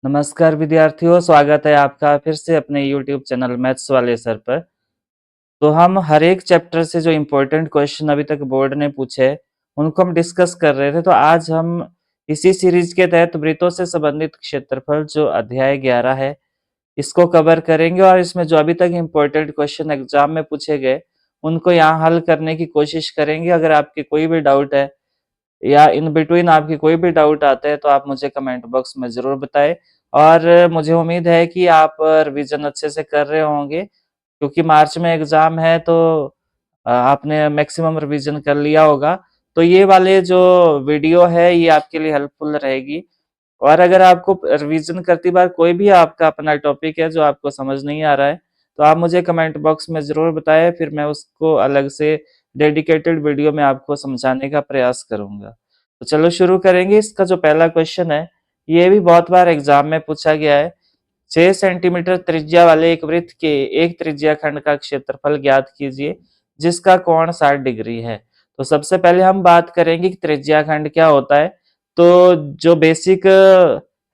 नमस्कार विद्यार्थियों, स्वागत है आपका फिर से अपने YouTube चैनल मैथ्स वाले सर पर। तो हम हर एक चैप्टर से जो इम्पोर्टेंट क्वेश्चन अभी तक बोर्ड ने पूछे, उनको हम डिस्कस कर रहे थे। तो आज हम इसी सीरीज के तहत वृत्तों से संबंधित क्षेत्रफल जो अध्याय 11 है, इसको कवर करेंगे और इसमें जो अभी तक इम्पोर्टेंट क्वेश्चन एग्जाम में पूछे गए, उनको यहाँ हल करने की कोशिश करेंगे। अगर आपके कोई भी डाउट है या इन बिटवीन आपकी कोई भी डाउट आता है तो आप मुझे कमेंट बॉक्स में ज़रूर बताएं। और मुझे उम्मीद है कि आप रिवीजन अच्छे से कर रहे होंगे, क्योंकि मार्च में एग्ज़ाम है तो आपने मैक्सिमम रिवीजन कर लिया होगा। तो ये वाले जो वीडियो है ये आपके लिए हेल्पफुल रहेगी। और अगर आपको रिवीजन करती बार कोई भी आपका अपना टॉपिक है जो आपको समझ नहीं आ रहा है, तो आप मुझे कमेंट बॉक्स में ज़रूर बताएं, फिर मैं उसको अलग से डेडिकेटेड वीडियो में आपको समझाने का प्रयास करूंगा। तो चलो शुरू करेंगे। इसका जो पहला क्वेश्चन है, ये भी बहुत बार एग्जाम में पूछा गया है। 6 सेंटीमीटर त्रिज्या वाले एक वृत्त के एक त्रिज्या खंड का क्षेत्रफल ज्ञात कीजिए जिसका कोण 60 डिग्री है। तो सबसे पहले हम बात करेंगे कि त्रिज्या खंड क्या होता है। तो जो बेसिक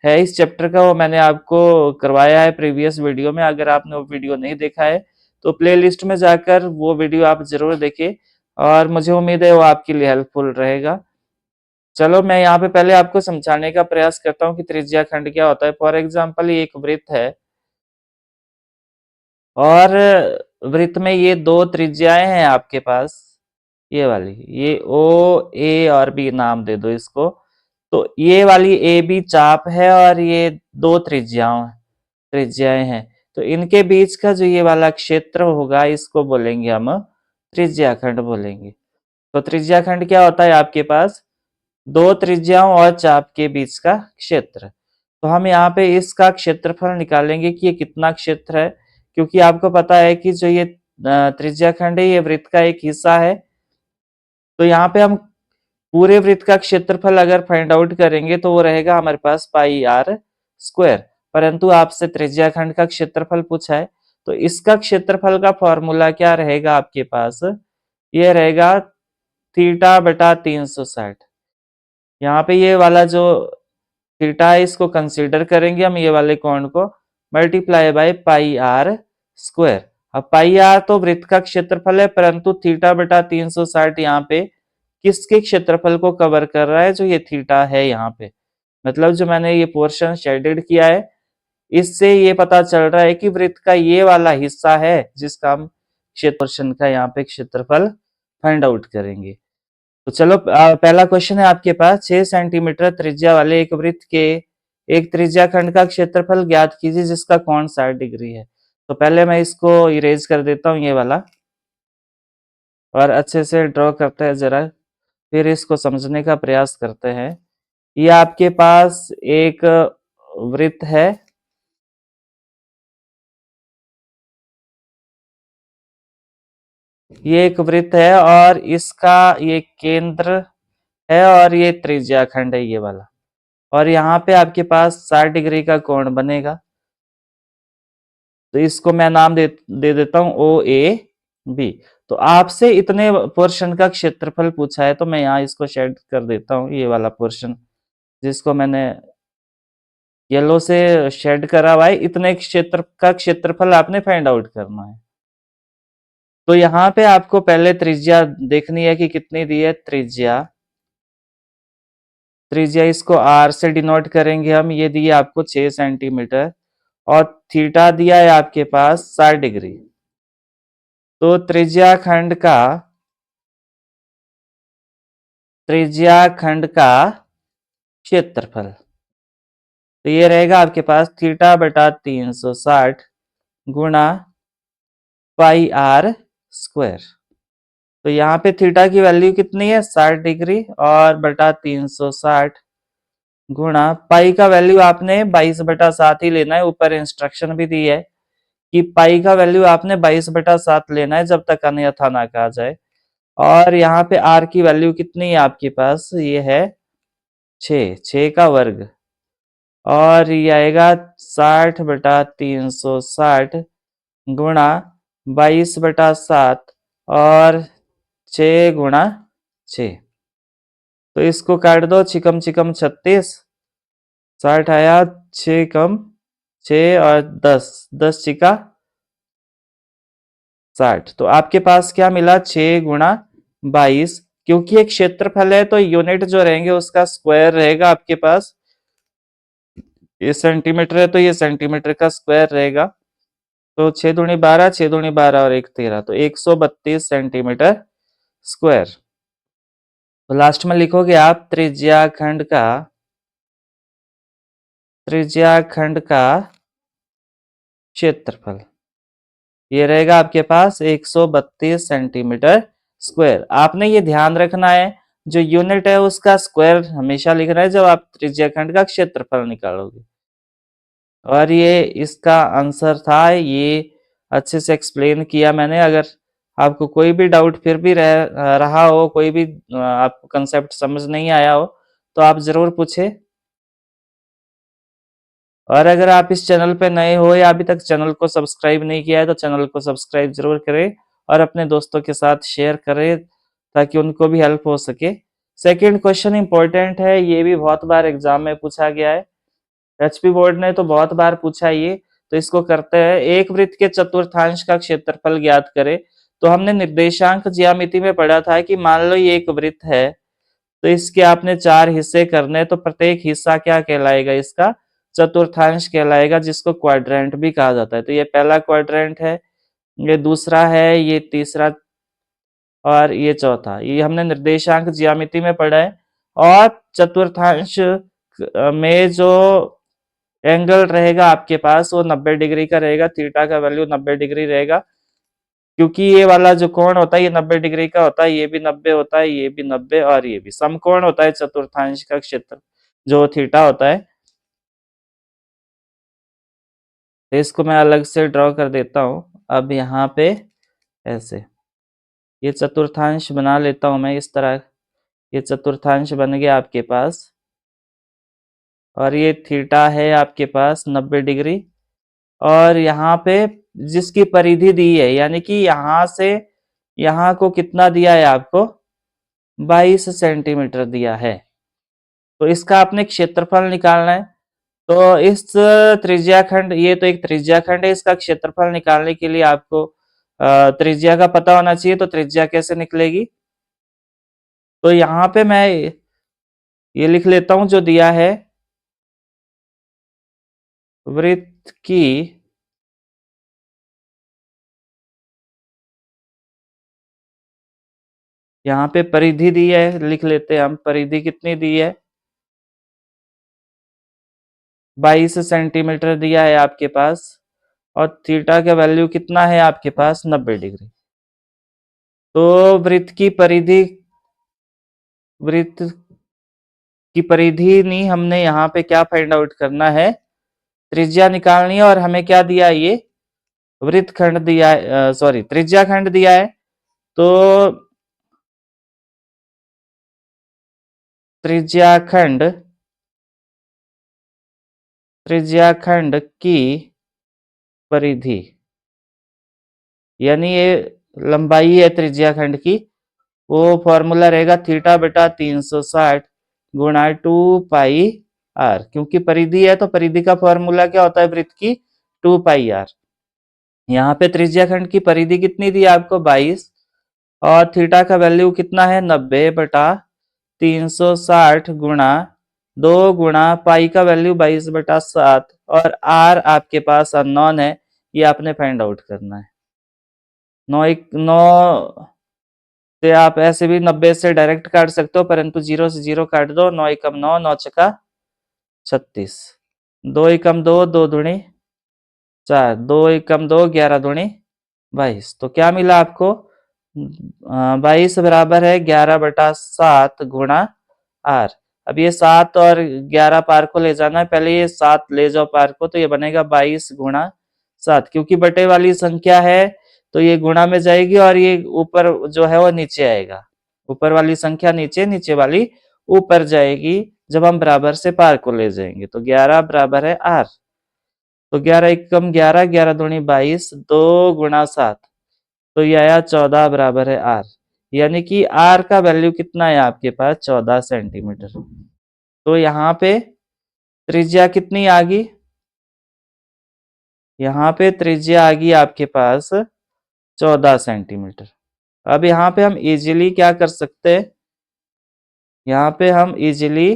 है इस चैप्टर का वो मैंने आपको करवाया है प्रीवियस वीडियो में। अगर आपने वो वीडियो नहीं देखा है तो प्लेलिस्ट में जाकर वो वीडियो आप जरूर देखिए, और मुझे उम्मीद है वो आपके लिए हेल्पफुल रहेगा। चलो मैं यहाँ पे पहले आपको समझाने का प्रयास करता हूँ कि त्रिज्या खंड क्या होता है। फॉर एग्जाम्पल ये एक वृत्त है और वृत्त में ये दो त्रिज्याएं हैं आपके पास, ये वाली, ये ओ ए और बी नाम दे दो इसको। तो ये वाली ए बी चाप है और ये दो त्रिज्याएं हैं। तो इनके बीच का जो ये वाला क्षेत्र होगा इसको बोलेंगे हम त्रिज्या खंड बोलेंगे। तो त्रिज्या खंड क्या होता है, आपके पास दो त्रिज्याओं और चाप के बीच का क्षेत्र। तो हम यहाँ पे इसका क्षेत्रफल निकालेंगे कि ये कितना क्षेत्र है, क्योंकि आपको पता है कि जो ये त्रिज्या खंड है ये वृत्त का एक हिस्सा है। तो यहाँ पे हम पूरे वृत्त का क्षेत्रफल अगर फाइंड आउट करेंगे तो वो रहेगा हमारे पास पाई आर स्क्वायर। परंतु आपसे त्रिज्या खंड का क्षेत्रफल पूछा है, तो इसका क्षेत्रफल का फॉर्मूला क्या रहेगा आपके पास, ये रहेगा थीटा बटा 360। यहाँ पे ये वाला जो थीटा है इसको कंसीडर करेंगे हम, ये वाले कोण को, multiply by pi r square. अब पाई आर तो वृत्त का क्षेत्रफल है, परंतु थीटा बटा 360 यहाँ पे किसके क्षेत्रफल को कवर कर रहा है, जो ये थीटा है यहाँ पे। मतलब जो मैंने ये पोर्शन शेडेड किया है, इससे ये पता चल रहा है कि वृत्त का ये वाला हिस्सा है जिसका हम क्षेत्र पोर्शन का यहाँ पे क्षेत्रफल फाइंड आउट करेंगे। तो चलो पहला क्वेश्चन है आपके पास, 6 सेंटीमीटर त्रिज्या वाले एक वृत्त के एक त्रिज्या खंड का क्षेत्रफल ज्ञात कीजिए जिसका कोण 60 डिग्री है। तो पहले मैं इसको इरेज कर देता हूँ ये वाला, और अच्छे से ड्रॉ करते हैं जरा, फिर इसको समझने का प्रयास करते हैं। ये आपके पास एक वृत्त है, ये एक वृत्त है और इसका ये केंद्र है और ये त्रिज्या खंड है ये वाला, और यहाँ पे आपके पास 60 डिग्री का कोण बनेगा। तो इसको मैं नाम दे देता हूँ ओ ए बी। तो आपसे इतने पोर्शन का क्षेत्रफल पूछा है, तो मैं यहाँ इसको शेड कर देता हूँ, ये वाला पोर्शन जिसको मैंने येलो से शेड करा हुआ है, इतने क्षेत्र का क्षेत्रफल आपने फाइंड आउट करना है। तो यहाँ पे आपको पहले त्रिज्या देखनी है कि कितनी दी है त्रिज्या। त्रिज्या इसको आर से डिनोट करेंगे हम, ये दी है आपको 6 सेंटीमीटर और थीटा दिया है आपके पास 60 डिग्री। तो त्रिज्या खंड का क्षेत्रफल, तो ये रहेगा आपके पास थीटा बटा 360 गुणा पाई आर स्क्वायर। तो यहाँ पे थीटा की वैल्यू कितनी है 60 डिग्री और बटा 360 गुणा पाई का वैल्यू आपने 22/7 ही लेना है। ऊपर इंस्ट्रक्शन भी दी है कि पाई का वैल्यू आपने 22/7 लेना है जब तक अन्यथा ना कहा जाए। और यहाँ पे आर की वैल्यू कितनी है आपके पास, ये है 6 का वर्ग, और ये आएगा 60/360 गुणा 22/7 और 6 गुणा 6। तो इसको काट दो, छिकम छिकम 36 60 आया, 6 कम 6 और 10, 10 छिका 60। तो आपके पास क्या मिला, 6 गुणा 22। क्योंकि एक क्षेत्रफल है तो यूनिट जो रहेंगे उसका स्क्वायर रहेगा आपके पास। ये सेंटीमीटर है तो ये सेंटीमीटर का स्क्वायर रहेगा। तो 6 दूनी 12, 6 दूनी 12 और 1 13, तो 132 सेंटीमीटर स्क्वायर। तो लास्ट में लिखोगे आप त्रिज्याखंड का क्षेत्रफल। ये रहेगा आपके पास 132 सेंटीमीटर स्क्वायर। आपने ये ध्यान रखना है, जो यूनिट है उसका स्क्वायर हमेशा लिखना है जब आप त्रिज्याखंड का क्षेत्रफल निकालोगे। और ये इसका आंसर था। ये अच्छे से एक्सप्लेन किया मैंने। अगर आपको कोई भी डाउट फिर भी रहा हो, कोई भी आपको कंसेप्ट समझ नहीं आया हो, तो आप जरूर पूछे। और अगर आप इस चैनल पे नए हो या अभी तक चैनल को सब्सक्राइब नहीं किया है तो चैनल को सब्सक्राइब जरूर करें और अपने दोस्तों के साथ शेयर करें ताकि उनको भी हेल्प हो सके। सेकंड क्वेश्चन इंपॉर्टेंट है, ये भी बहुत बार एग्जाम में पूछा गया है। एचपी बोर्ड ने तो बहुत बार पूछा ये। तो इसको करते हैं। एक वृत्त के चतुर्थांश का क्षेत्रफल ज्ञात करें। तो हमने निर्देशांक ज्यामिति में पढ़ा था कि मान लो ये एक वृत्त है, तो इसके आपने 4 हिस्से करने, तो प्रत्येक हिस्सा क्या कहलाएगा, इसका चतुर्थांश कहलाएगा, जिसको क्वाड्रेंट भी कहा जाता है। तो ये पहला क्वाड्रेंट है, ये दूसरा है, ये तीसरा और ये चौथा। ये हमने निर्देशांक ज्यामिति में पढ़ा है। और चतुर्थांश में जो एंगल रहेगा आपके पास वो 90 डिग्री का रहेगा। थीटा का वैल्यू 90 डिग्री रहेगा, क्योंकि ये वाला जो कोण होता है ये 90 डिग्री का होता है, ये भी 90 होता है, ये भी 90 और ये भी समकोण होता है चतुर्थांश का क्षेत्र जो थीटा होता है। तो इसको मैं अलग से ड्रॉ कर देता हूं। अब यहाँ पे ऐसे ये चतुर्थांश बना लेता हूं मैं इस तरह। ये चतुर्थांश बन गया आपके पास। और ये थीटा है आपके पास 90 डिग्री। और यहाँ पे जिसकी परिधि दी है, यानी कि यहाँ से यहाँ को कितना दिया है आपको, 22 सेंटीमीटर दिया है। तो इसका आपने क्षेत्रफल निकालना है। तो इस त्रिज्याखंड, ये तो एक त्रिज्याखंड है, इसका क्षेत्रफल निकालने के लिए आपको त्रिज्या का पता होना चाहिए। तो त्रिज्या कैसे निकलेगी, तो यहाँ पे मैं ये लिख लेता हूं जो दिया है। वृत्त की यहाँ पे परिधि दी है, लिख लेते हैं हम। परिधि कितनी दी है, 22 सेंटीमीटर दिया है आपके पास। और थीटा का वैल्यू कितना है आपके पास, 90 डिग्री। तो वृत्त की परिधि नहीं, हमने यहाँ पे क्या फाइंड आउट करना है, त्रिज्या निकालनी है। और हमें क्या दिया है, ये वृत्तखंड दिया है, सॉरी त्रिज्याखंड दिया है। तो त्रिज्याखंड त्रिज्याखंड की परिधि, यानी ये लंबाई है त्रिज्याखंड की, वो फॉर्मूला रहेगा थीटा बटा 360 गुणा 2 पाई आर। क्योंकि परिधि है तो परिधि का फॉर्मूला क्या होता है वृत्त की, 2 पाई आर। यहाँ पे त्रिज्याखंड की परिधि कितनी दी आपको, 22। और थीटा का वैल्यू कितना है, 90 बटा 360 गुणा 2 गुणा पाई का वैल्यू 22 बटा 7। और आर आपके पास अननोन है, ये आपने फाइंड आउट करना है। 9 से आप ऐसे भी 90 से डायरेक्ट काट सकते हो, परंतु 0 से 0 काट दो। 9 एकम 9, 9 छका 36, 2 एकम 2, 2 दूनी 4, 2 एकम 2, 11 दूनी 22। तो क्या मिला आपको, 22 बराबर है 11 बटा 7 गुणा आर। अब ये 7 और 11 पार को ले जाना है, पहले ये 7 ले जाओ पार को, तो ये बनेगा 22 गुणा 7। क्योंकि बटे वाली संख्या है तो ये गुणा में जाएगी और ये ऊपर जो है वो नीचे आएगा। ऊपर वाली संख्या नीचे, नीचे वाली ऊपर जाएगी जब हम बराबर से पार को ले जाएंगे। तो 11 बराबर है आर। तो 11 एकम 11, 11 दूनी 22, 2 गुणा 7, तो ये आया 14 बराबर है आर। यानी कि आर का वैल्यू कितना है आपके पास, 14 सेंटीमीटर। तो यहाँ पे त्रिज्या कितनी आ गई? यहाँ पे त्रिज्या आ गई आपके पास 14 सेंटीमीटर। अब यहाँ पे हम इजीली क्या कर सकते हैं? यहाँ पे हम इजीली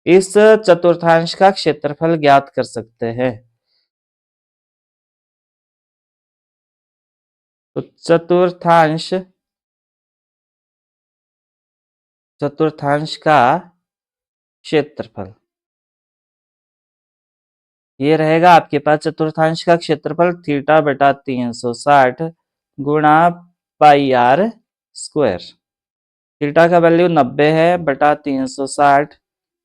इस चतुर्थांश का क्षेत्रफल ज्ञात कर सकते हैं। तो चतुर्थांश का क्षेत्रफल ये रहेगा आपके पास। चतुर्थांश का क्षेत्रफल थीटा बटा 360 गुणा पाई आर स्क्वायर। थीटा का वैल्यू 90 है बटा 360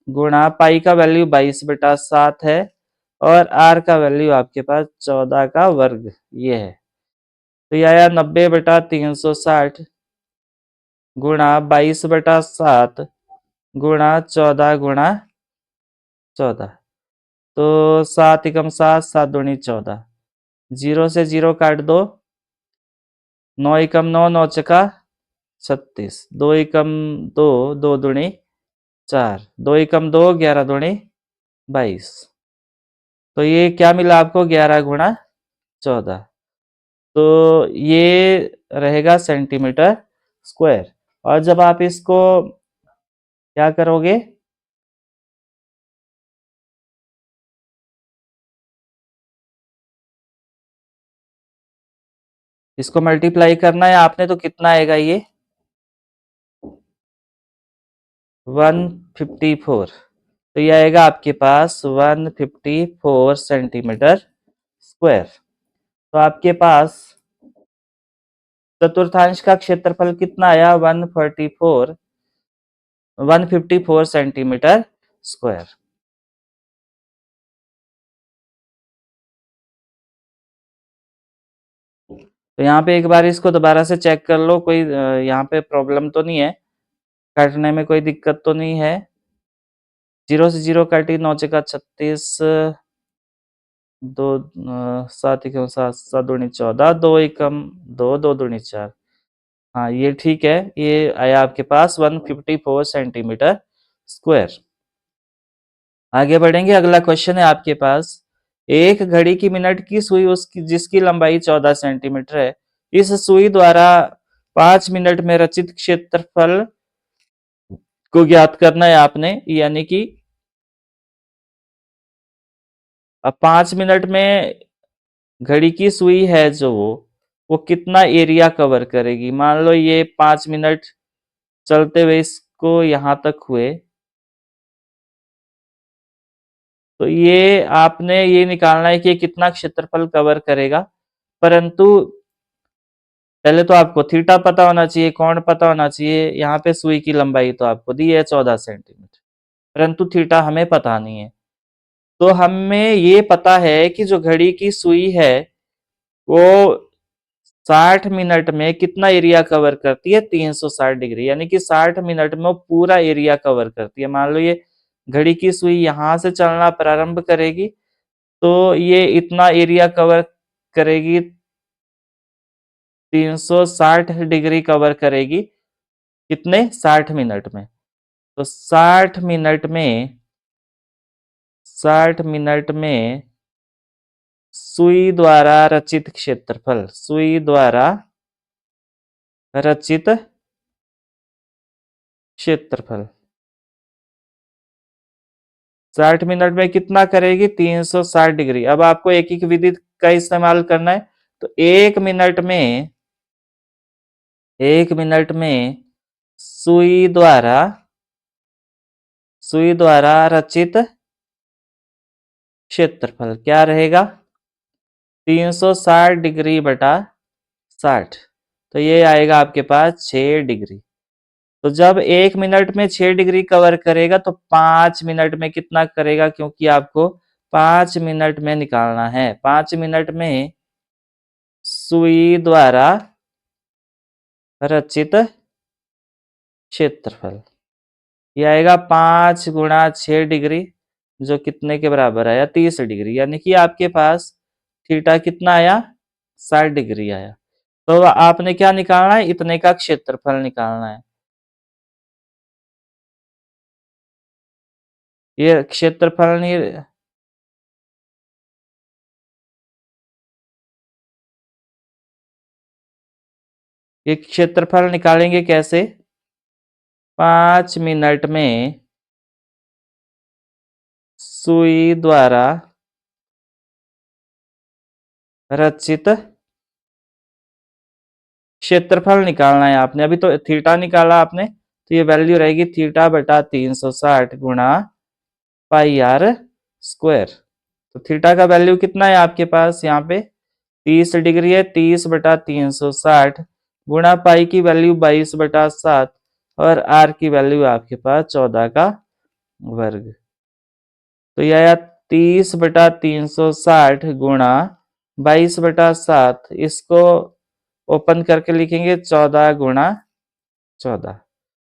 गुणा पाई का वैल्यू 22/7 है और आर का वैल्यू आपके पास 14 का वर्ग ये है। तो यह आया 90/360 गुणा 22/7 गुणा 14 गुणा 14। तो 7 एकम 7, 7 दूनी 14, 0 से 0 काट दो, 9 एकम 9, 9 चका 36, 2 एकम 2, 2 दूनी 4, 2 एकम 2, 11 दूनी 22। तो ये क्या मिला आपको? 11 गुणा 14। तो ये रहेगा सेंटीमीटर स्क्वायर। और जब आप इसको क्या करोगे? इसको मल्टीप्लाई करना है आपने, तो कितना आएगा ये? 154। तो ये आएगा आपके पास 154 सेंटीमीटर स्क्वायर। तो आपके पास चतुर्थांश का क्षेत्रफल कितना आया? 154 सेंटीमीटर स्क्वायर। तो यहाँ पे एक बार इसको दोबारा से चेक कर लो, कोई यहाँ पे प्रॉब्लम तो नहीं है, काटने में कोई दिक्कत तो नहीं है। 0 से 0 काटी, 9 चका 36, 2 7 एकम 7, 7 दूनी 14, 2 एकम 2, 2 दूनी 4। हाँ ये ठीक है, ये आया आपके पास 154 सेंटीमीटर स्क्वायर। आगे बढ़ेंगे, अगला क्वेश्चन है आपके पास। एक घड़ी की मिनट की सुई उसकी जिसकी लंबाई 14 सेंटीमीटर है, इस सुई द्वारा 5 मिनट में रचित क्षेत्रफल को ज्ञात करना है आपने। यानी कि अब 5 मिनट में घड़ी की सुई है जो वो कितना एरिया कवर करेगी। मान लो ये 5 मिनट चलते हुए इसको यहां तक हुए, तो ये आपने ये निकालना है कि ये कितना क्षेत्रफल कवर करेगा। परंतु पहले तो आपको थीटा पता होना चाहिए, कोण पता होना चाहिए। यहाँ पे सुई की लंबाई तो आपको दी है 14 सेंटीमीटर, परंतु थीटा हमें पता नहीं है। तो हमें ये पता है कि जो घड़ी की सुई है वो 60 मिनट में कितना एरिया कवर करती है? 360 डिग्री। यानी कि 60 मिनट में वो पूरा एरिया कवर करती है। मान लो ये घड़ी की सुई यहां से चलना प्रारंभ करेगी तो ये इतना एरिया कवर करेगी, 360 डिग्री कवर करेगी। कितने? 60 मिनट में। तो 60 मिनट में सुई द्वारा रचित क्षेत्रफल, सुई द्वारा रचित क्षेत्रफल 60 मिनट में कितना करेगी? 360 डिग्री। अब आपको एक एक विधि का इस्तेमाल करना है। तो एक मिनट में सुई द्वारा रचित क्षेत्रफल क्या रहेगा? 360 डिग्री बटा 60। तो ये आएगा आपके पास 6 डिग्री। तो जब 1 मिनट में 6 डिग्री कवर करेगा तो 5 मिनट में कितना करेगा? क्योंकि आपको 5 मिनट में निकालना है। 5 मिनट में सुई द्वारा रचित क्षेत्रफल ये आएगा 5 गुणा 6 डिग्री, जो कितने के बराबर आया? 30 डिग्री। यानी कि आपके पास थीटा कितना आया? 60 डिग्री आया। तो आपने क्या निकालना है? इतने का क्षेत्रफल निकालना है। ये क्षेत्रफल नहीं, ये क्षेत्रफल निकालेंगे कैसे? 5 मिनट में सुई द्वारा रचित क्षेत्रफल निकालना है आपने। अभी तो थीटा निकाला आपने, तो ये वैल्यू रहेगी थीटा बटा 360 गुणा पाई आर स्क्वायर। तो थीटा का वैल्यू कितना है आपके पास यहाँ पे? 30 डिग्री है। 30/360 गुणा पाई की वैल्यू 22/7 और आर की वैल्यू आपके पास 14 का वर्ग। तो यह आया 30/360 गुणा 22/7। इसको ओपन करके लिखेंगे 14 गुणा 14।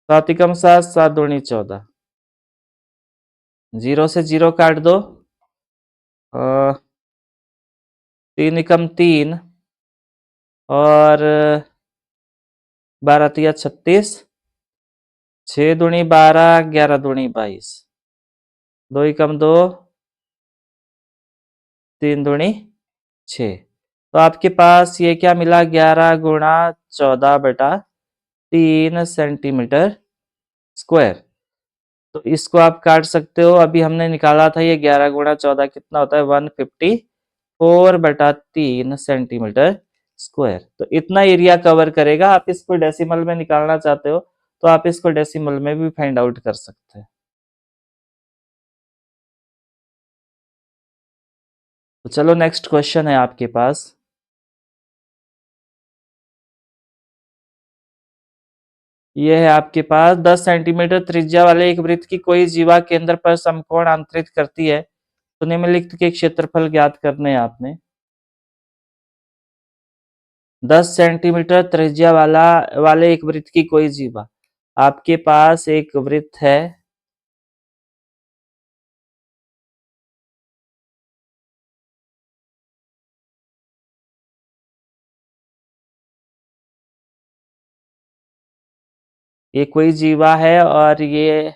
7 एकम 7, 7 दूनी 14। 0 से 0 काट दो। 3 एकम 3 और 12 तिया 36। 6 दूनी 12, 11 दूनी 22। 2 एकम 2, 3 दूनी 6। तो आपके पास ये क्या मिला? 11 गुणा 14/3 सेंटीमीटर स्क्वायर। तो इसको आप काट सकते हो। अभी हमने निकाला था ये 11 गुणा 14 कितना होता है? 154/3 सेंटीमीटर स्क्वायर। तो इतना एरिया कवर करेगा। आप इसको डेसिमल में निकालना चाहते हो तो आप इसको डेसिमल में भी फाइंड आउट कर सकते हैं। तो चलो नेक्स्ट क्वेश्चन है आपके पास। ये है आपके पास 10 सेंटीमीटर त्रिज्या वाले एक वृत्त की कोई जीवा केंद्र पर समकोण अंतरित करती है, तो निम्नलिखित के क्षेत्रफल ज्ञात करने हैं आपने। 10 सेंटीमीटर त्रिज्या वाले एक वृत्त की कोई जीवा। आपके पास एक वृत्त है, ये कोई जीवा है और ये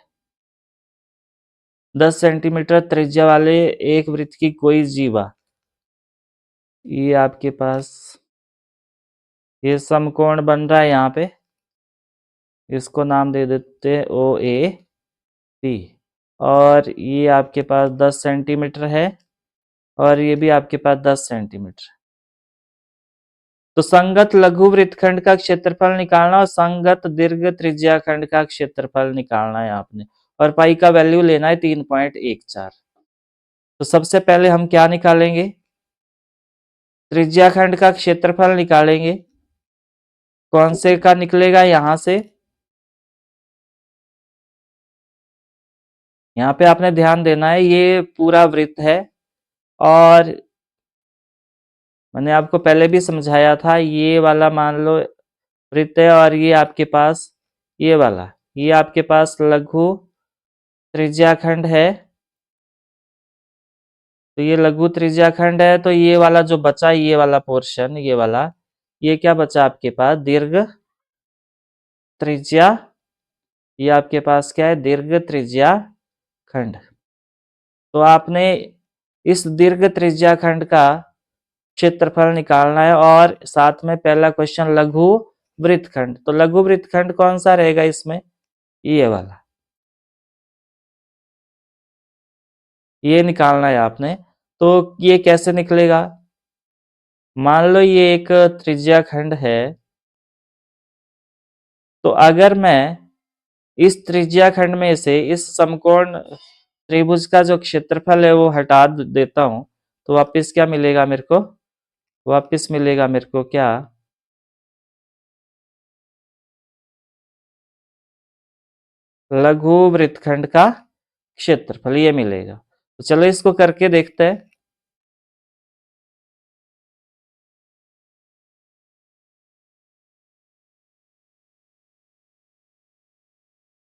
10 सेंटीमीटर त्रिज्या वाले एक वृत्त की कोई जीवा। ये आपके पास ये समकोण बन रहा है यहाँ पे। इसको नाम दे देते हैं ओ ए पी। और ये आपके पास 10 सेंटीमीटर है और ये भी आपके पास 10 सेंटीमीटर। तो संगत लघु वृत्तखंड का क्षेत्रफल निकालना और संगत दीर्घ त्रिज्या खंड का क्षेत्रफल निकालना है आपने। और पाई का वैल्यू लेना है 3.14। तो सबसे पहले हम क्या निकालेंगे? त्रिज्या खंड का क्षेत्रफल निकालेंगे। कौन से का निकलेगा? यहां से। यहाँ पे आपने ध्यान देना है, ये पूरा वृत्त है और मैंने आपको पहले भी समझाया था, ये वाला मान लो वृत्त है और ये आपके पास ये वाला, ये आपके पास लघु त्रिज्याखंड है। तो ये लघु त्रिज्याखंड है, तो ये वाला जो बचा, ये वाला पोर्शन, ये वाला, ये क्या बचा आपके पास? दीर्घ त्रिज्या। ये आपके पास क्या है? दीर्घ त्रिज्या खंड। तो आपने इस दीर्घ त्रिज्या खंड का क्षेत्रफल निकालना है और साथ में पहला क्वेश्चन लघु वृत्तखंड। तो लघु वृत्तखंड कौन सा रहेगा इसमें? ये वाला, ये निकालना है आपने। तो ये कैसे निकलेगा? मान लो ये एक त्रिज्या खंड है, तो अगर मैं इस त्रिज्या खंड में से इस समकोण त्रिभुज का जो क्षेत्रफल है वो हटा देता हूं, तो वापस क्या मिलेगा मेरे को? वापस मिलेगा मेरे को क्या? लघु वृत्तखंड का क्षेत्रफल ये मिलेगा। तो चलो इसको करके देखते हैं।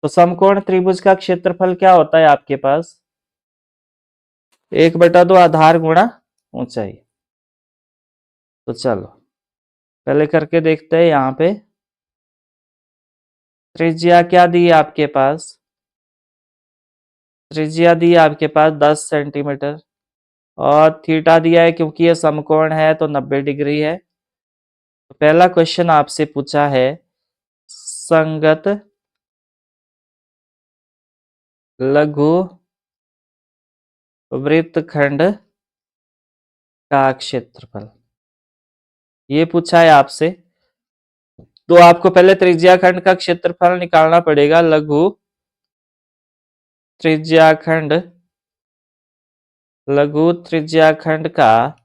तो समकोण त्रिभुज का क्षेत्रफल क्या होता है आपके पास? 1/2 आधार गुणा ऊंचाई। तो चलो पहले करके देखते हैं। यहाँ पे त्रिज्या क्या दी है आपके पास? त्रिज्या दी है आपके पास 10 सेंटीमीटर और थीटा दिया है, क्योंकि ये समकोण है तो 90 डिग्री है। तो पहला क्वेश्चन आपसे पूछा है, संगत लघु वृत्तखंड का क्षेत्रफल, ये पूछा है आपसे। तो आपको पहले त्रिज्याखंड का क्षेत्रफल निकालना पड़ेगा, लघु त्रिज्याखंड, लघु त्रिज्याखंड का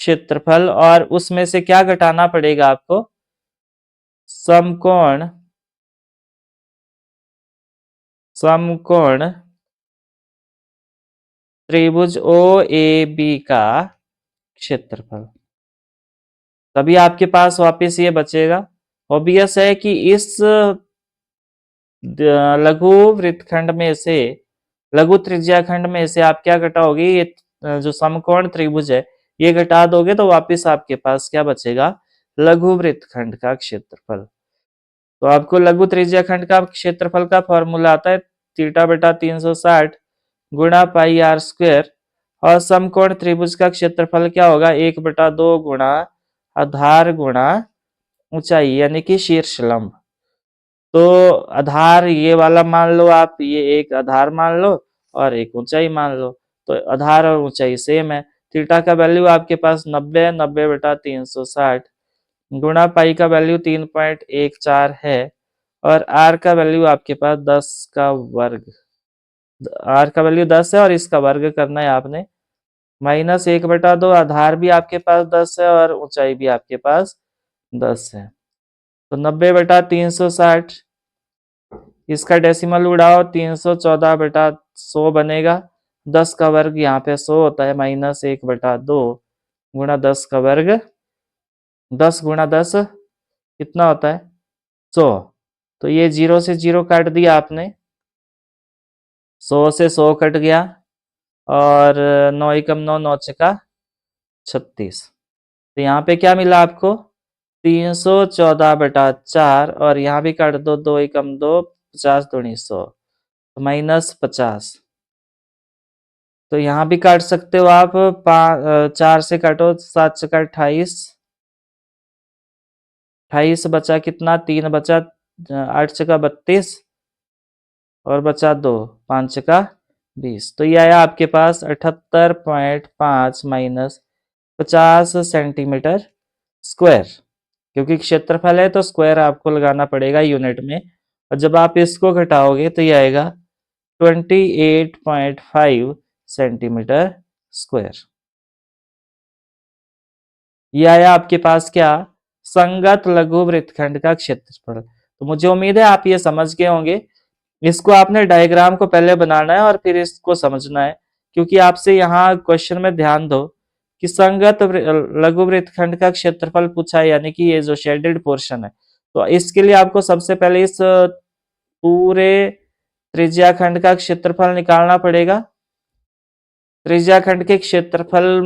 क्षेत्रफल, और उसमें से क्या घटाना पड़ेगा आपको, समकोण, समकोण त्रिभुज ओ ए बी का क्षेत्रफल। तभी आपके पास वापस ये बचेगा। ऑब्वियस है कि इस लघु वृत्तखंड में से, लघु त्रिज्याखंड में से आप क्या घटाओगे, ये जो समकोण त्रिभुज है ये घटा दोगे तो वापस आपके पास क्या बचेगा, लघु वृत्तखंड का क्षेत्रफल। तो आपको लघु त्रिज्याखंड का क्षेत्रफल का फॉर्मूला आता है थीटा बटा 360 गुणा पाई आर स्क्वायर, और समकोण त्रिभुज का क्षेत्रफल क्या होगा, 1/2 गुणा आधार गुणा ऊंचाई, यानी कि शीर्ष लंब। तो आधार ये वाला मान लो आप, ये एक आधार मान लो और एक ऊंचाई मान लो। तो आधार और ऊंचाई सेम है। थीटा का वैल्यू आपके पास 90 है, 90/360 गुणा पाई का वैल्यू 3.14 है, और आर का वैल्यू आपके पास 10 का वर्ग, आर का वैल्यू 10 है और इसका वर्ग करना है आपने, -1/2। आधार भी आपके पास 10 है और ऊंचाई भी आपके पास 10 है। तो 90/360, इसका डेसिमल उड़ाओ, 314/100 बनेगा। 10 का वर्ग यहाँ पे 100 होता है, -1/2 गुणा 10 का वर्ग, 10 गुणा 10 कितना होता है, 100। तो ये 0 से 0 काट दिया आपने, 100 से 100 कट गया, और 9 एकम 9, 9 छक्का 36। तो यहाँ पे क्या मिला आपको, 314/4, और यहाँ भी काट दो, 2 एकम 2, 50 दूनी 100, तो -50। तो यहाँ भी काट सकते हो आप, 4 से काटो, 7 छक्का 28, 28 बचा कितना, 3 बचा, 8 छक्का 32, और बचा 2, 5 छक्का 20। तो ये आया आपके पास 78.5 माइनस 50 सेंटीमीटर स्क्वायर। क्योंकि क्षेत्रफल है तो स्क्वायर आपको लगाना पड़ेगा यूनिट में, और जब आप इसको घटाओगे तो ये आएगा 28.5 सेंटीमीटर स्क्वायर। ये आया आपके पास क्या, संगत लघु वृत्तखंड का क्षेत्रफल। तो मुझे उम्मीद है आप ये समझ गए होंगे। इसको आपने डायग्राम को पहले बनाना है और फिर इसको समझना है, क्योंकि आपसे यहाँ क्वेश्चन में ध्यान दो कि संगत लघु वृत्तखंड का क्षेत्रफल पूछा है, यानी कि ये जो शेडेड पोर्शन है। तो इसके लिए आपको सबसे पहले इस पूरे त्रिज्याखंड का क्षेत्रफल निकालना पड़ेगा। त्रिज्याखंड के क्षेत्रफल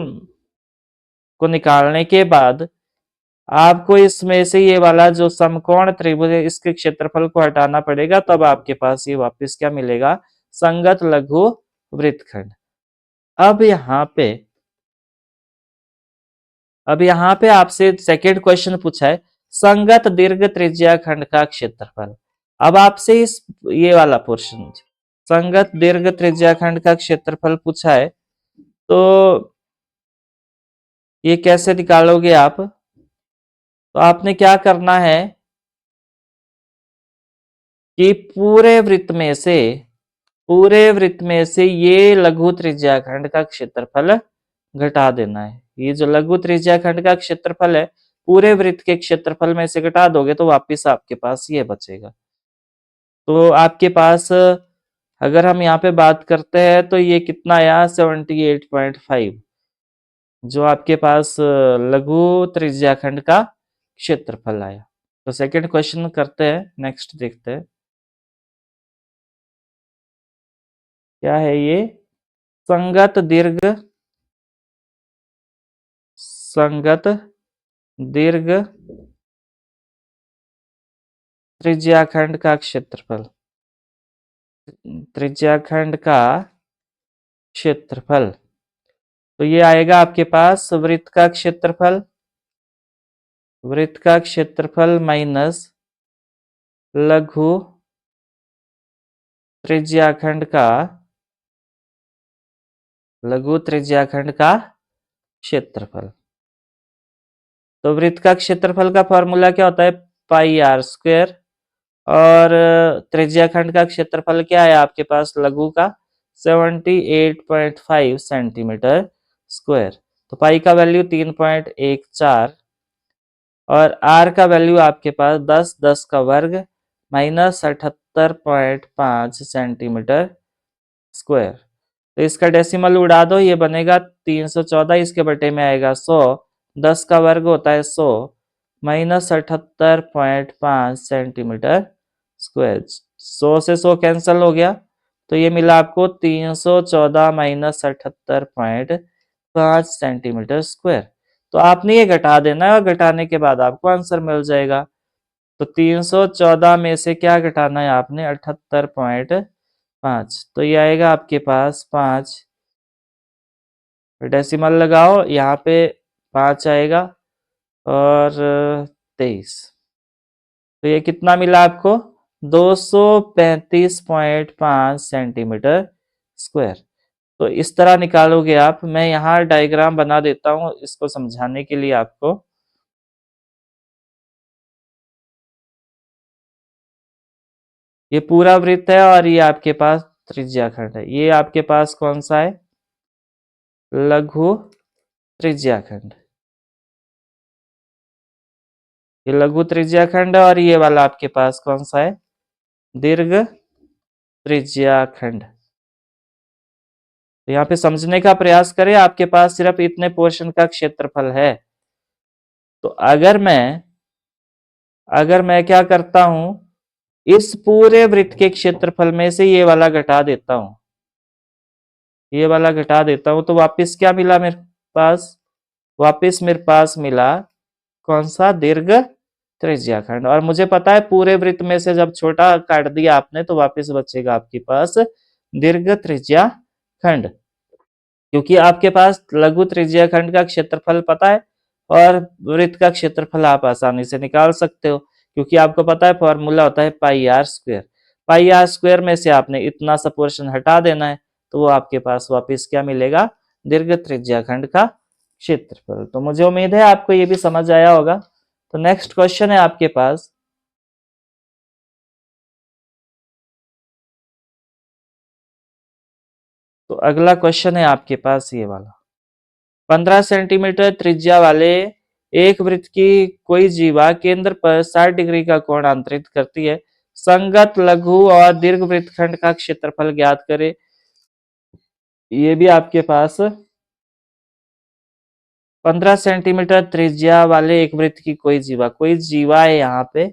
को निकालने के बाद आपको इसमें से ये वाला जो समकोण त्रिभुज है इसके क्षेत्रफल को हटाना पड़ेगा, तब आपके पास ये वापस क्या मिलेगा, संगत लघु वृत्तखंड। अब यहाँ पे आपसे सेकेंड क्वेश्चन पूछा है, संगत दीर्घ त्रिज्याखंड का क्षेत्रफल। अब आपसे इस ये वाला पोर्शन, संगत दीर्घ त्रिज्याखंड का क्षेत्रफल पूछा है, तो ये कैसे निकालोगे आप। तो आपने क्या करना है कि पूरे वृत्त में से ये लघु त्रिज्याखंड का क्षेत्रफल घटा देना है। ये जो लघु त्रिज्याखंड का क्षेत्रफल है पूरे वृत्त के क्षेत्रफल में से घटा दोगे तो वापिस आपके पास ये बचेगा। तो आपके पास अगर हम यहाँ पे बात करते हैं तो ये कितना आया, 78.5, जो आपके पास लघु त्रिज्याखंड का क्षेत्रफल आया। तो सेकंड क्वेश्चन करते हैं, नेक्स्ट देखते हैं क्या है ये, संगत दीर्घ त्रिज्याखंड का क्षेत्रफल। त्रिज्याखंड का क्षेत्रफल। तो ये आएगा आपके पास वृत्त का क्षेत्रफल माइनस लघु त्रिज्याखंड का क्षेत्रफल। तो वृत्त का क्षेत्रफल का फॉर्मूला क्या होता है? Pi r square. और त्रिज्याखंड का क्षेत्रफल क्या है आपके पास लघु का? 78.5 सेंटीमीटर स्क्वायर। तो पाई का वैल्यू 3.14 और आर का वैल्यू आपके पास 10 का वर्ग माइनस 78.5 सेंटीमीटर स्क्वायर। तो इसका डेसिमल उड़ा दो, ये बनेगा 314, इसके बटे में आएगा 100, 10 का वर्ग होता है 100 माइनस 78.5 सेंटीमीटर स्क्वायर। 100 से 100 कैंसिल हो गया, तो ये मिला आपको 314 माइनस 78.5 सेंटीमीटर स्क्वायर। तो आपने ये घटा देना है और घटाने के बाद आपको आंसर मिल जाएगा। तो 314 में से क्या घटाना है आपने? 78.5। तो ये आएगा आपके पास 5, डेसिमल लगाओ यहाँ पे 5 आएगा और 23। तो ये कितना मिला आपको? 235.5 सेंटीमीटर स्क्वायर। तो इस तरह निकालोगे आप। मैं यहाँ डायग्राम बना देता हूँ इसको समझाने के लिए आपको। ये पूरा वृत्त है और ये आपके पास त्रिज्याखंड है। ये आपके पास कौन सा है? लघु त्रिज्याखंड। ये लघु त्रिज्याखंड है और ये वाला आपके पास कौन सा है? दीर्घ त्रिज्याखंड। तो यहाँ पे समझने का प्रयास करें। आपके पास सिर्फ इतने पोर्शन का क्षेत्रफल है। तो अगर मैं क्या करता हूं, इस पूरे वृत्त के क्षेत्रफल में से ये वाला घटा देता हूं, तो वापस क्या मिला मेरे पास? वापस मेरे पास मिला कौन सा? दीर्घ त्रिज्याखंड। और मुझे पता है पूरे वृत्त में से जब छोटा काट दिया आपने तो वापस बचेगा आपके पास दीर्घ त्रिज्याखंड, क्योंकि आपके पास लघु त्रिज्याखंड का क्षेत्रफल पता है और वृत्त का क्षेत्रफल आप आसानी से निकाल सकते हो, क्योंकि आपको पता है फॉर्मूला होता है pi r square. Pi r square में से आपने इतना सा पोर्शन हटा देना है, तो वो आपके पास वापस क्या मिलेगा? दीर्घ त्रिज्याखंड का क्षेत्रफल। तो मुझे उम्मीद है आपको ये भी समझ आया होगा। तो नेक्स्ट क्वेश्चन है आपके पास। तो अगला क्वेश्चन है आपके पास ये वाला। 15 सेंटीमीटर त्रिज्या वाले एक वृत्त की कोई जीवा केंद्र पर 60 डिग्री का कोण अंतरित करती है। संगत लघु और दीर्घ वृत्तखंड का क्षेत्रफल ज्ञात करे। ये भी आपके पास 15 सेंटीमीटर त्रिज्या वाले एक वृत्त की कोई जीवा है। यहाँ पे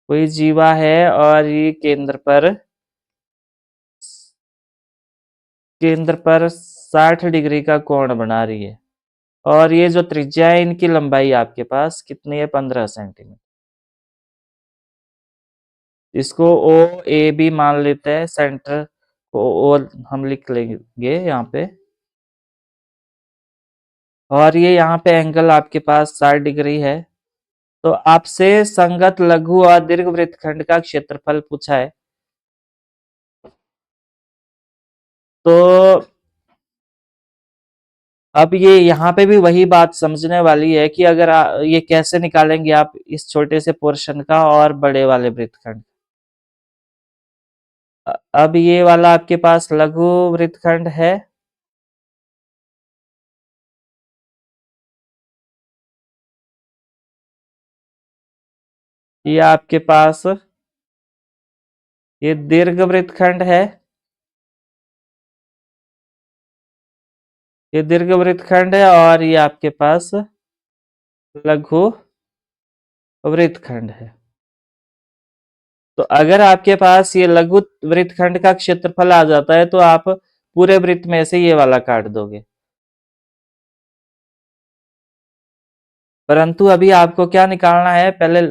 कोई जीवा है और ये केंद्र पर 60 डिग्री का कोण बना रही है। और ये जो त्रिज्या है इनकी लंबाई आपके पास कितनी है? 15 सेंटीमीटर। इसको ओ ए बी मान लेते हैं, सेंटर को ओ हम लिख लेंगे यहाँ पे। और ये यहाँ पे एंगल आपके पास 60 डिग्री है। तो आपसे संगत लघु और दीर्घ वृत्तखंड का क्षेत्रफल पूछा है। तो अब ये यहाँ पे भी वही बात समझने वाली है कि अगर ये कैसे निकालेंगे आप इस छोटे से पोर्शन का और बड़े वाले वृत्तखंड। अब ये वाला आपके पास लघु वृत्तखंड है। ये आपके पास ये दीर्घ वृत्तखंड है। ये दीर्घ वृत्तखंड है और ये आपके पास लघु वृत्तखंड है। तो अगर आपके पास ये लघु वृत्तखंड का क्षेत्रफल आ जाता है तो आप पूरे वृत्त में से ये वाला काट दोगे। परंतु अभी आपको क्या निकालना है, पहले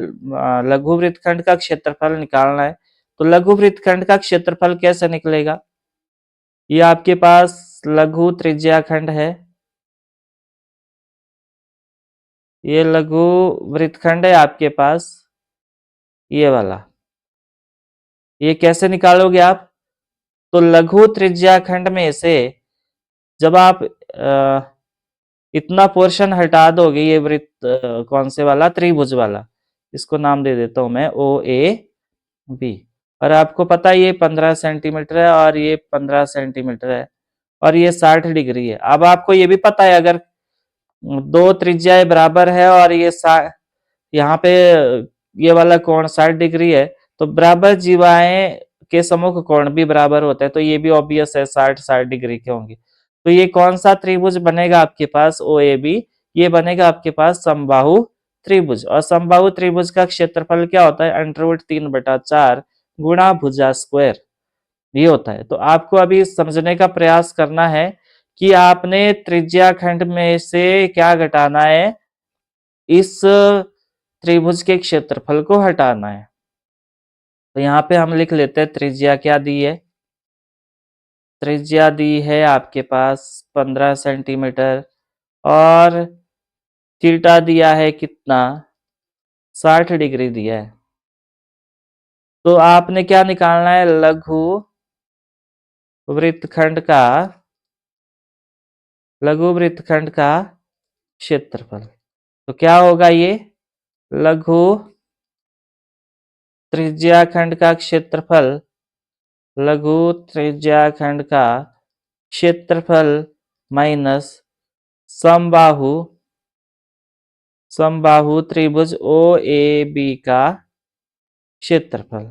लघु वृत्तखंड का क्षेत्रफल निकालना है। तो लघु वृत्तखंड का क्षेत्रफल कैसे निकलेगा? ये आपके पास लघु त्रिज्याखंड है, ये लघु वृत्तखंड है आपके पास, ये वाला। ये कैसे निकालोगे आप? तो लघु त्रिज्याखंड में से जब आप इतना पोर्शन हटा दोगे, ये वृत्त कौन से वाला, त्रिभुज वाला, इसको नाम दे देता हूं मैं ओ ए बी। और आपको पता है ये 15 सेंटीमीटर है और ये 15 सेंटीमीटर है और ये 60 डिग्री है। अब आपको ये भी पता है अगर दो त्रिज्याएं बराबर है और ये यहाँ पे ये वाला कोण 60 डिग्री है, तो बराबर जीवाएं के सम्मुख कोण भी बराबर होता है, तो ये भी ऑब्वियस है 60 डिग्री के होंगे। तो ये कौन सा त्रिभुज बनेगा आपके पास ओ ए बी? ये बनेगा आपके पास समबाहु त्रिभुज। और समबाहु त्रिभुज का क्षेत्रफल क्या होता है? √3/4 गुणा भुजा स्क्वायर, ये होता है। तो आपको अभी समझने का प्रयास करना है कि आपने त्रिज्याखंड में से क्या घटाना है, इस त्रिभुज के क्षेत्रफल को हटाना है। तो यहाँ पे हम लिख लेते हैं त्रिज्या क्या दी है। त्रिज्या दी है आपके पास 15 सेंटीमीटर और थीटा दिया है कितना, 60 डिग्री दिया है। तो आपने क्या निकालना है? लघु वृत्तखंड का, लघु वृत्तखंड का क्षेत्रफल। तो क्या होगा ये? लघु त्रिज्याखंड का क्षेत्रफल, लघु त्रिज्याखंड का क्षेत्रफल माइनस समबाहु, समबाहु त्रिभुज ओ ए बी का क्षेत्रफल।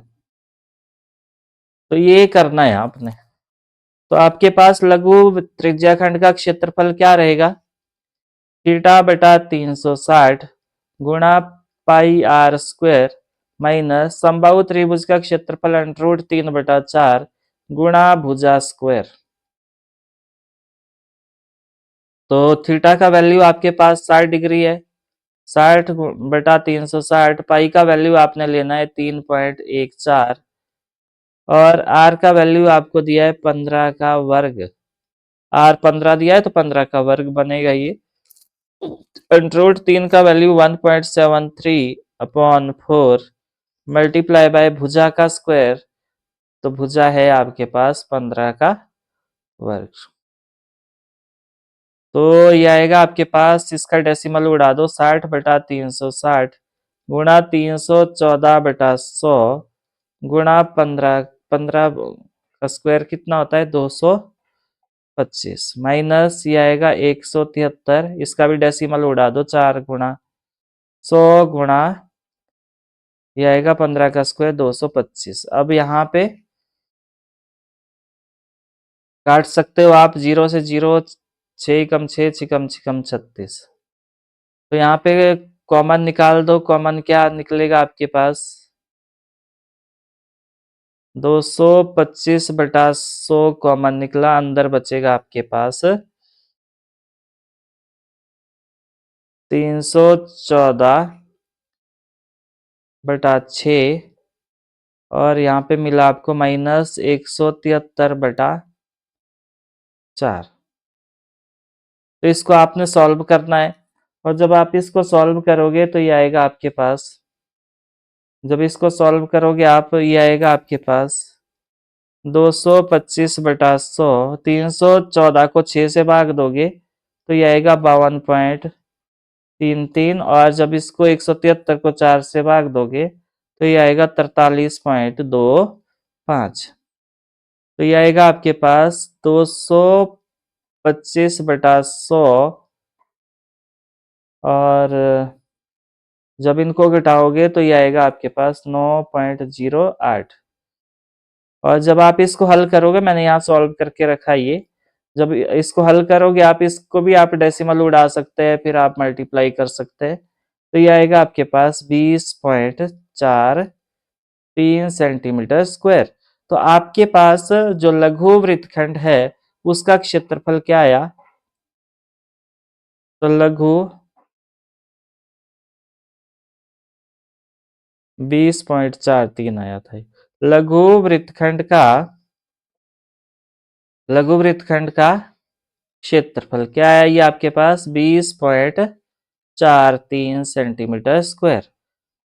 तो ये करना है आपने। तो आपके पास लघु त्रिज्याखंड का क्षेत्रफल क्या रहेगा? θ/360 गुणा पाई आर स्क्वायर माइनस समबाहु त्रिभुज का क्षेत्रफल √3/4 गुणा भुजा स्क्वायर। तो थीटा का वैल्यू आपके पास 60 डिग्री है, 60/360। पाई का वैल्यू आपने लेना है 3.14 और आर का वैल्यू आपको दिया है 15 का वर्ग। आर 15 दिया है तो 15 का वर्ग बनेगा ये। √3 का वैल्यू 1.73/4 मल्टीप्लाई बाय भुजा का स्क्वायर, तो भुजा है आपके पास 15 का वर्ग। तो ये आएगा आपके पास, इसका डेसिमल उड़ा दो, 60/360 गुणा 314/100 गुणा 15, 15 का स्क्वायर कितना होता है? 225 माइनस ये आएगा 173, इसका भी डेसिमल उड़ा दो, 4 गुणा 100 गुणा ये आएगा 15 का स्क्वायर 225। अब यहाँ पे काट सकते हो आप, 0 से 0, 6 कम 6, 6 कम 6 कम 36। तो यहाँ पे कॉमन निकाल दो, कॉमन क्या निकलेगा आपके पास? 225/100 कॉमन निकला, अंदर बचेगा आपके पास 314/6 और यहाँ पे मिला आपको माइनस 173/4। तो इसको आपने सॉल्व करना है और जब आप इसको सॉल्व करोगे तो ये आएगा आपके पास, जब इसको सॉल्व करोगे आप, ये आएगा आपके पास 225/100, 314 को 6 से भाग दोगे तो ये आएगा 52.33 और जब इसको 173 को 4 से भाग दोगे तो ये आएगा 43.25। तो ये आएगा आपके पास 225/100 और जब इनको घटाओगे तो ये आएगा आपके पास 9.08। और जब आप इसको हल करोगे, मैंने यहाँ सॉल्व करके रखा ये, जब इसको हल करोगे आप, इसको भी आप डेसिमल उड़ा सकते हैं, फिर आप मल्टीप्लाई कर सकते हैं। तो ये आएगा आपके पास 20.43 सेंटीमीटर स्क्वायर। तो आपके पास जो लघु वृत्तखंड है उसका क्षेत्रफल क्या आया? तो लघु 20.43 आया था। लघु वृत्तखंड का क्षेत्रफल क्या है ये आपके पास 20.43 सेंटीमीटर स्क्वायर।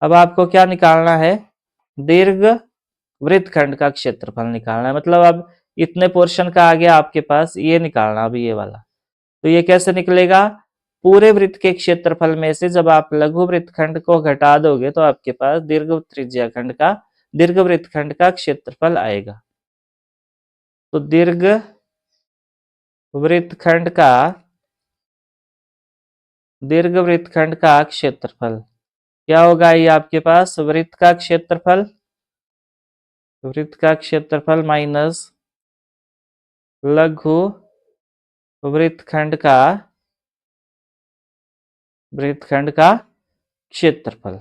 अब आपको क्या निकालना है, दीर्घ वृत्तखंड का क्षेत्रफल निकालना है। मतलब अब इतने पोर्शन का आ गया आपके पास, ये निकालना अभी ये वाला। तो ये कैसे निकलेगा, पूरे वृत्त के क्षेत्रफल में से जब आप लघु वृत्तखंड को घटा दोगे तो आपके पास दीर्घ वृत्तखंड का क्षेत्रफल आएगा। तो दीर्घ वृत्तखंड का क्षेत्रफल क्या होगा, ये आपके पास वृत्त का क्षेत्रफल माइनस लघु वृत्तखंड का क्षेत्रफल।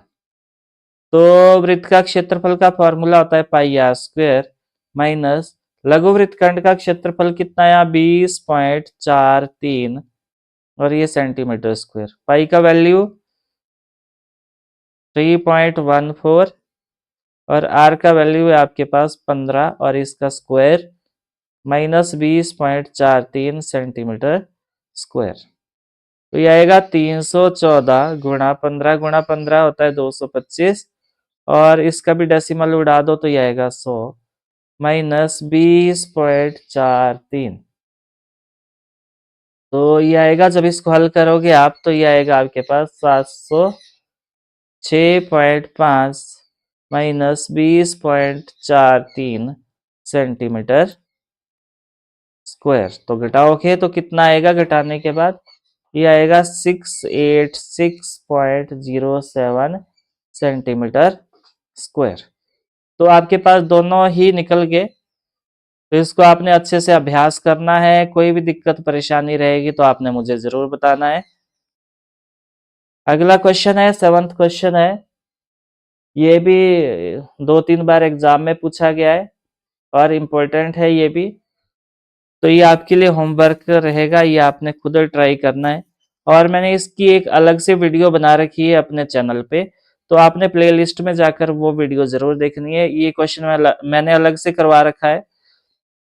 तो वृत्त का क्षेत्रफल का फॉर्मूला होता है पाई आर स्क्वायर माइनस लघु वृत्तखंड का क्षेत्रफल कितना आया 20.43 और ये सेंटीमीटर स्क्वायर। पाई का वैल्यू 3.14 और आर का वैल्यू है आपके पास 15 और इसका स्क्वायर माइनस 20.43 सेंटीमीटर स्क्वायर। तो ये आएगा 314 गुणा 15 गुणा 15 होता है 225 और इसका भी डेसिमल उड़ा दो तो ये आएगा 100 माइनस 20.43। तो ये आएगा, जब इसको हल करोगे आप तो ये आएगा आपके पास 706.5 माइनस 20.43 सेंटीमीटर स्क्वायर। तो घटाओगे तो कितना आएगा, घटाने के बाद ये आएगा 686.07 सेंटीमीटर स्क्वायर। तो आपके पास दोनों ही निकल गए। तो इसको आपने अच्छे से अभ्यास करना है, कोई भी दिक्कत परेशानी रहेगी तो आपने मुझे जरूर बताना है। अगला क्वेश्चन है, 7th क्वेश्चन है। ये भी 2-3 बार एग्जाम में पूछा गया है और इम्पोर्टेंट है ये भी। तो ये आपके लिए होमवर्क रहेगा, ये आपने खुद ट्राई करना है। और मैंने इसकी एक अलग से वीडियो बना रखी है अपने चैनल पे, तो आपने प्लेलिस्ट में जाकर वो वीडियो जरूर देखनी है। ये क्वेश्चन मैंने अलग से करवा रखा है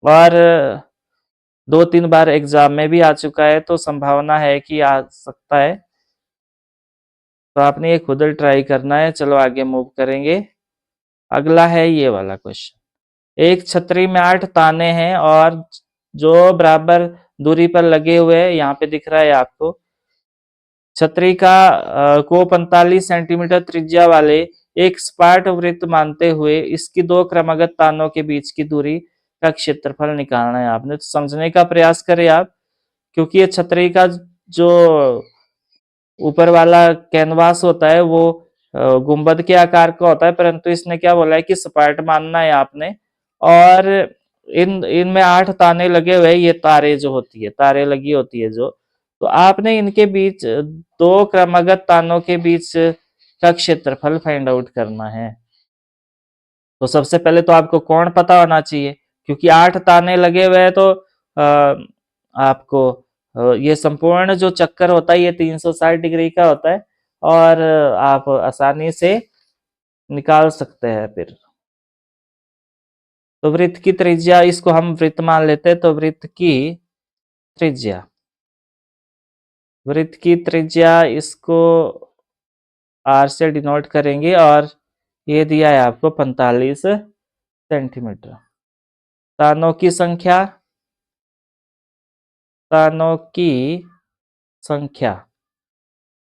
और 2-3 बार एग्जाम में भी आ चुका है, तो संभावना है कि आ सकता है। तो आपने ये खुद ट्राई करना है। चलो आगे मूव करेंगे। अगला है ये वाला क्वेश्चन। एक छतरी में 8 ताने हैं और जो बराबर दूरी पर लगे हुए हैं, यहाँ पे दिख रहा है आपको। छतरी को 45 सेंटीमीटर त्रिज्या वाले एक सपाट वृत्त मानते हुए इसकी 2 क्रमागत तानों के बीच की दूरी का क्षेत्रफल निकालना है आपने। तो समझने का प्रयास करें आप, क्योंकि ये छतरी का जो ऊपर वाला कैनवास होता है वो गुंबद के आकार का होता है, परंतु इसने क्या बोला है कि सपाट मानना है आपने। और इनमें 8 ताने लगे हुए, ये तारे जो होती है, तारे लगी होती है जो, तो आपने इनके बीच 2 क्रमागत तानों के बीच का क्षेत्रफल फाइंड आउट करना है। तो सबसे पहले तो आपको कोण पता होना चाहिए, क्योंकि 8 ताने लगे हुए हैं तो आपको ये संपूर्ण जो चक्कर होता है ये 360 डिग्री का होता है और आप आसानी से निकाल सकते हैं फिर। तो वृत्त की त्रिज्या, इसको हम वृत्त मान लेते हैं, तो वृत्त की त्रिज्या इसको आर से डिनोट करेंगे और ये दिया है आपको 45 सेंटीमीटर। तानों की संख्या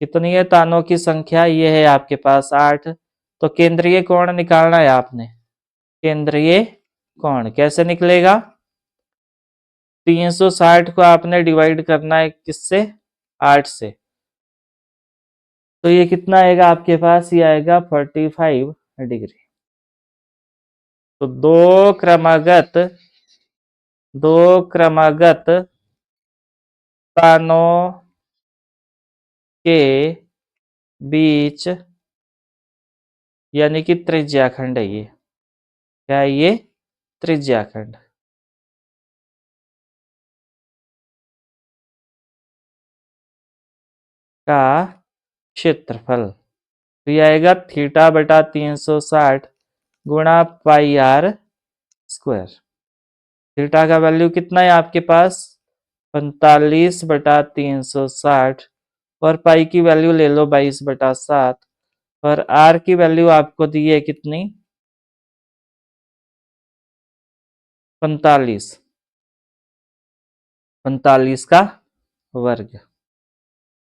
कितनी है, तानों की संख्या ये है आपके पास 8। तो केंद्रीय कोण निकालना है आपने। केंद्रीय कोण कैसे निकलेगा, 360 को आपने डिवाइड करना है किससे, 8 से। तो ये कितना आएगा आपके पास, ये आएगा 45 डिग्री। तो दो क्रमागत तानों के बीच यानी कि त्रिज्याखंड है ये, क्या है ये, त्रिज्याखंड का क्षेत्रफल तो ये आएगा थीटा बटा 360 गुणा पाई आर स्क्वायर। थीटा का वैल्यू कितना है आपके पास 45 बटा 360 और पाई की वैल्यू ले लो 22/7 और आर की वैल्यू आपको दी है कितनी 45 45 का वर्ग।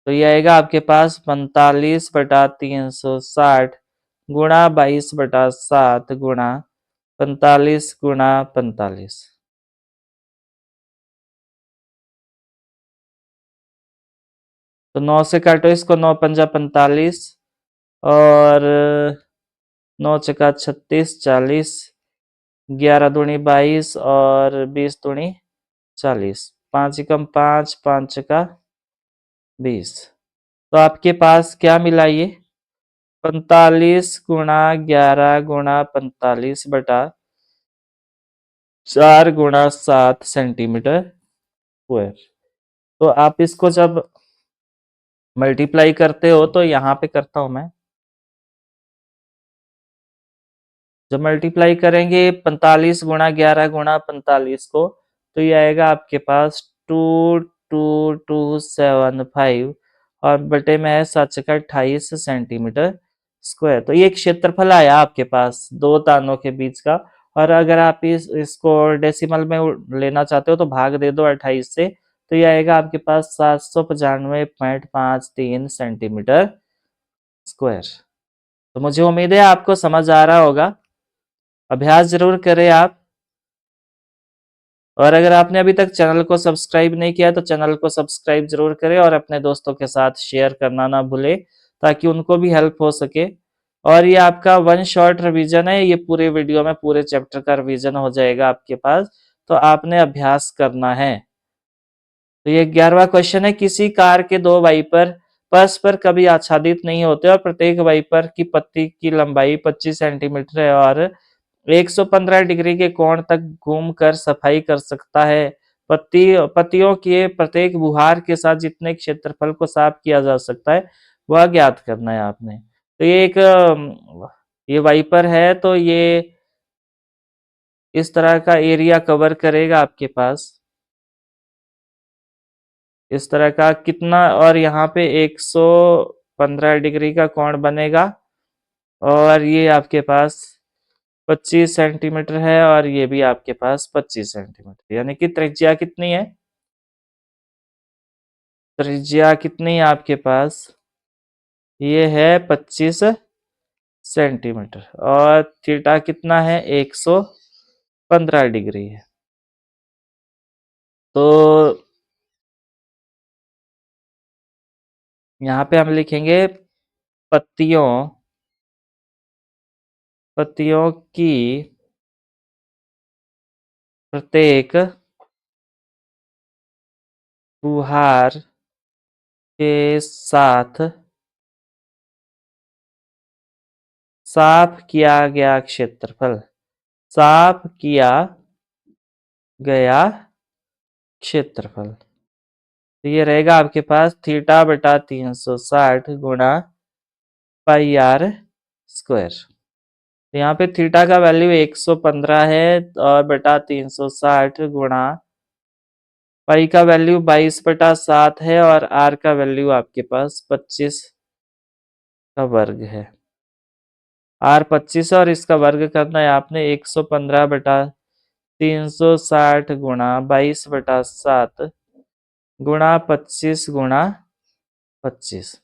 तो ये आएगा आपके पास 45/360 गुणा 22/7 गुणा 45 गुणा 45। तो 9 से काटो इसको, 9 पंजा 45 और 9 चका 36 40 11 दूनी 22 और 20 दूनी 40 5 एकम 5 5 चका 20। तो आपके पास क्या मिला ये 45 गुणा 11 गुणा 45 बटा 4 गुणा 7 सेंटीमीटर स्क्वायर। तो आप इसको जब मल्टीप्लाई करते हो तो यहाँ पे करता हूं मैं, जब मल्टीप्लाई करेंगे 45 गुणा 11 गुणा 45 को तो ये आएगा आपके पास 22275 और बटे में है 7 का 28 सेंटीमीटर स्क्वायर। तो ये एक क्षेत्रफल आया आपके पास दो तानों के बीच का। और अगर आप इसको डेसिमल में लेना चाहते हो तो भाग दे दो 28 से, तो ये आएगा आपके पास 795.53 सेंटीमीटर स्क्वायर। तो मुझे उम्मीद है आपको समझ आ रहा होगा। अभ्यास जरूर करें आप। और अगर आपने अभी तक चैनल को सब्सक्राइब नहीं किया तो चैनल को सब्सक्राइब जरूर करें और अपने दोस्तों के साथ शेयर करना ना भूलें ताकि उनको भी हेल्प हो सके। और ये आपका वन शॉट रिवीजन है, ये पूरे वीडियो में पूरे चैप्टर का रिवीजन हो जाएगा आपके पास, तो आपने अभ्यास करना है। तो ये 11वां क्वेश्चन है, किसी कार के दो वाइपर परस्पर कभी आच्छादित नहीं होते और प्रत्येक वाइपर की पत्ती की लंबाई 25 सेंटीमीटर है और 115 डिग्री के कोण तक घूमकर सफाई कर सकता है। पत्तियों के प्रत्येक बुहार के साथ जितने क्षेत्रफल को साफ किया जा सकता है वह ज्ञात करना है आपने। तो ये एक ये वाइपर है तो ये इस तरह का एरिया कवर करेगा आपके पास, इस तरह का कितना, और यहाँ पे 115 डिग्री का कोण बनेगा और ये आपके पास 25 सेंटीमीटर है और ये भी आपके पास 25 सेंटीमीटर, यानी कि त्रिज्या कितनी है, त्रिज्या कितनी है आपके पास, ये है 25 सेंटीमीटर और थीटा कितना है 115 डिग्री है। तो यहाँ पे हम लिखेंगे पत्तियों पत्तियों की प्रत्येक फुहार के साथ साफ किया गया क्षेत्रफल, साफ किया गया क्षेत्रफल। तो ये रहेगा आपके पास थीटा बटा 360 गुणा पाई आर स्क्वायर। तो यहाँ पे थीटा का वैल्यू 115 है और बटा 360 गुणा पाई का वैल्यू 22/7 है और आर का वैल्यू आपके पास 25 का वर्ग है। आर 25 और इसका वर्ग करना है आपने 115/360 गुणा 22/7 गुणा 25 गुणा 25।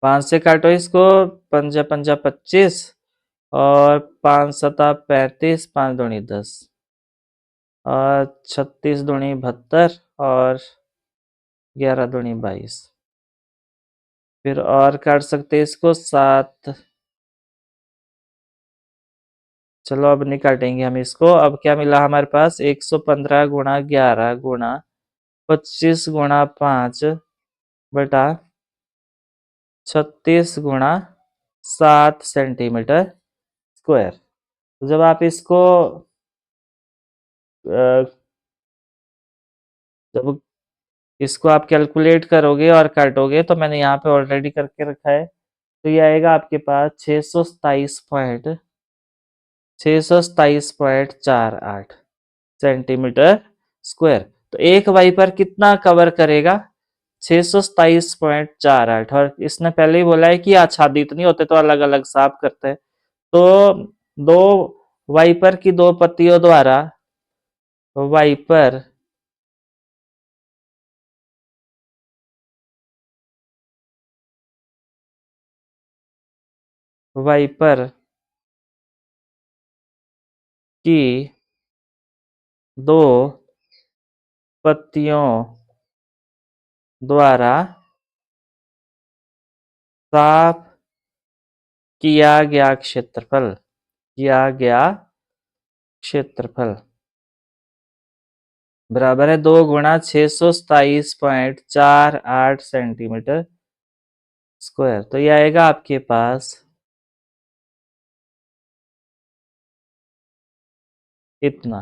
5 से काटो इसको, पंजा पंजा 25 और 5 सता 35, 5 दूनी 10 और 36 दूनी 72 और 11 दूनी 22। फिर और काट सकते इसको 7, चलो अब नहीं काटेंगे हम इसको। अब क्या मिला हमारे पास 115 गुणा 11 गुणा 25 गुणा 5 बटा 36 गुणा 7 सेंटीमीटर स्क्वायर। तो जब आप इसको जब इसको आप कैलकुलेट करोगे और काटोगे तो मैंने यहाँ पे ऑलरेडी करके रखा है, तो ये आएगा आपके पास 627.48 सेंटीमीटर स्क्वायर। तो एक वाइपर कितना कवर करेगा? 627.48। और इसने पहले ही बोला है कि आच्छादित नहीं होते तो अलग अलग साफ करते हैं। तो दो वाइपर की दो पत्तियों द्वारा वाइपर वाइपर की दो पत्तियों द्वारा साफ किया गया क्षेत्रफल बराबर है 2 गुणा 627.48 सेंटीमीटर स्क्वायर। तो ये आएगा आपके पास इतना।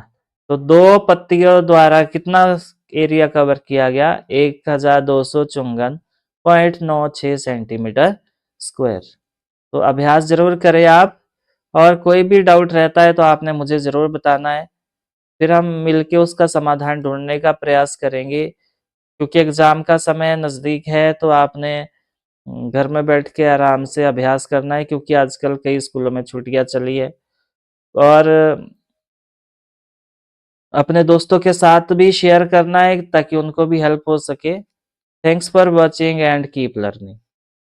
तो दो पत्तियों द्वारा कितना एरिया कवर किया गया? 1254.96 सेंटीमीटर स्क्वायर। तो अभ्यास जरूर करें आप, और कोई भी डाउट रहता है तो आपने मुझे जरूर बताना है, फिर हम मिलके उसका समाधान ढूंढने का प्रयास करेंगे। क्योंकि एग्जाम का समय नज़दीक है तो आपने घर में बैठ के आराम से अभ्यास करना है, क्योंकि आजकल कई स्कूलों में छुट्टियां चली है। और अपने दोस्तों के साथ भी शेयर करना है ताकि उनको भी हेल्प हो सके। Thanks for watching and keep learning.